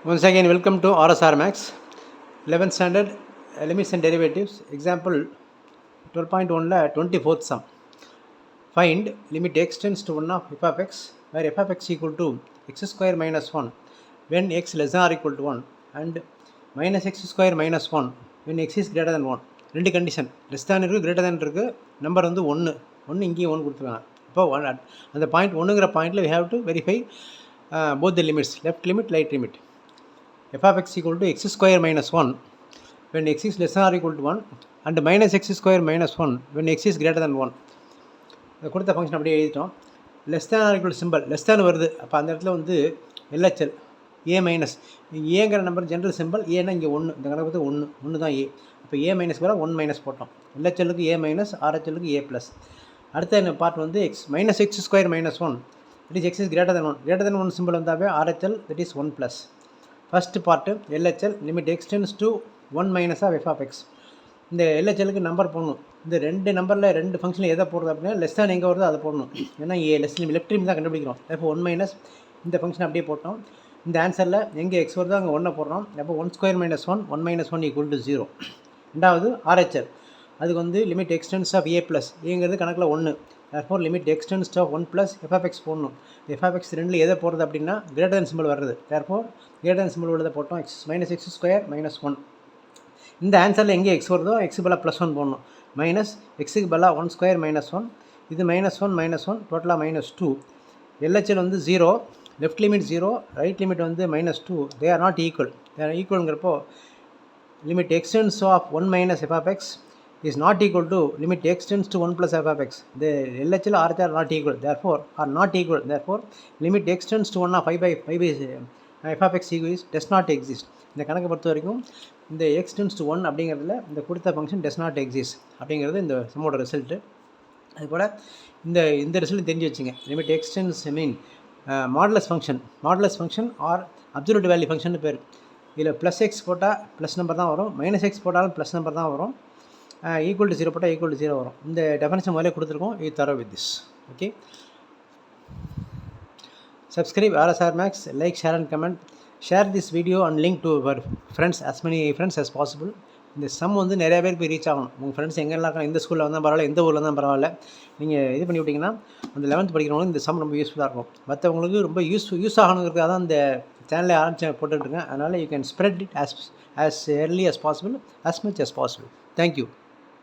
Once again, welcome to RSR Max, 11th standard limits and derivatives. Example 12.1 la 24th sum. Find limit x tends to 1 of f of x, where f of x equal to x square minus 1 when x less than or equal to 1, and minus x square minus 1 when x is greater than 1. ரெண்டு condition, less than இருக்குது, greater than இருக்குது. Number வந்து ஒன்று இங்கேயும் ஒன்று கொடுத்துருக்காங்க. இப்போ அந்த பாயிண்ட் ஒன்றுங்கிற பாயிண்டில் we have to verify both the limits, left limit, right limit. f of x equal to x square minus 1 when x is less than or equal to 1 and minus x square minus 1 when x is greater than 1. இந்த கொடுத்த function அப்படியே எழுதிட்டோம். Less than or equal symbol less than வருது. அப்போ அந்த இடத்துல வந்து LHL a minus, ஏங்கிற நம்பர் ஜென்ரல் சிம்பிள், ஏன்னா இங்கே ஒன்று, இந்த கணக்கு பார்த்து ஒன்று தான் ஏ. இப்போ ஏ மைனஸ் கூட 1 மைனஸ் போட்டோம். எல்ஹெச்எல்லுக்கு ஏ மைனஸ், ஆர்ஹெச்எல்லுக்கு ஏ ப்ளஸ். அடுத்த பார்ட் வந்து x minus x square minus 1 that is x is greater than 1. Greater than 1 symbol வந்தாவே RHL that is 1 plus. First part LHL limit x tends to 1 minus of f of x. இந்த LHLக்கு number போடணும். இந்த ரெண்டு நம்பரில் ரெண்டு ஃபங்க்ஷனில் எதை போடுறது அப்படின்னா லெஸ் தேன் எங்கே வருதோ அதை போடணும். ஏன்னா லெஸ் லெஃப்ட் லிமிட் தான் கண்டுபிடிக்கிறோம். இப்போ 1 மைனஸ் இந்த ஃபங்க்ஷன் அப்படியே போட்டோம். இந்த ஆன்சரில் எங்கே எக்ஸ் வருதோ அங்கே 1 போடுறோம். அப்போ 1 square minus 1 minus 1 equal to 0. ரெண்டாவது RHL, அதுக்கு வந்து limit x tends of a plus, ஏங்கிறது கணக்கில் 1. therefore limit x tends of 1 plus f of x போடணும். எஃப் ஆஃப் எக்ஸ் ரெண்டில் எதை போடுறது அப்படின்னா கிரேட்டர் தென் சிம்பிள் வருது. therefore கிரேட்டர் தென் சிம்பிள் உள்ளதை போட்டோம். X minus x square minus 1. இந்த ஆன்சரில் எங்கே எக்ஸ் வருதோ எக்ஸுக்கு பதிலாக ப்ளஸ் 1 போடணும். மைனஸ் எக்ஸுக்கு பதிலாக 1 ஸ்கொயர் மைனஸ் 1, இது மைனஸ் 1 டோட்டலாக மைனஸ் 2. LHL வந்து 0, லெஃப்ட் லிமிட் 0, ரைட் லிமிட் வந்து minus 2. They are not equal. They are ஈக்குவலுங்கிறப்போ limit x tends of 1 minus f of x is not equal to limit x tends to 1 plus f of x. The LHL RHL are not equal, therefore limit x tends to 1 of 5 by f of x is does not exist. இந்த கணக்கை பொறுத்த வரைக்கும் இந்த x tends to 1 அப்படிங்கிறதுல இந்த கொடுத்த function does not exist அப்படிங்கிறது இந்த சம்மோட ரிசல்ட்டு. அதுபோல் இந்த ரிசல்ட் தெரிஞ்சு வச்சுங்க. Limit x tends modulus function or absolute value function பேர். இதில் ப்ளஸ் எக்ஸ் போட்டால் ப்ளஸ் நம்பர் தான் வரும், மைனஸ் எக்ஸ் போட்டாலும் ப்ளஸ் நம்பர் தான் வரும், ஈக்குவல் டு 0 போட்டால் ஈக்குவல் டு 0 வரும். இந்த டெஃபனிஷன் முதலே கொடுத்துருக்கோம். இது தரோ with this. Okay, subscribe RSR Max, like, share and comment. Share this video and link to your friends, as many friends as possible. இந்த சம் வந்து நிறைய பேர் போய் ரீச் ஆகணும். உங்கள் ஃப்ரெண்ட்ஸ் எங்கெல்லாம் இருக்காங்க, இந்த ஸ்கூலில் வந்தால் பரவாயில்ல, எந்த ஊரில் இருந்தால் பரவாயில்ல, நீங்கள் இது பண்ணி விட்டிங்கன்னா அந்த 11th படிக்கிறவங்களுக்கு இந்த சம் ரொம்ப யூஸ்ஃபுல்லாக இருக்கும். மற்றவங்களுக்கு ரொம்ப யூஸ் ஆகணுங்கிறதுக்காக தான் இந்த சேனலை ஆரம்பிச்சு போட்டுட்ருக்கேன். அதனால் you can spread it as early as possible, as much as possible. Thank you.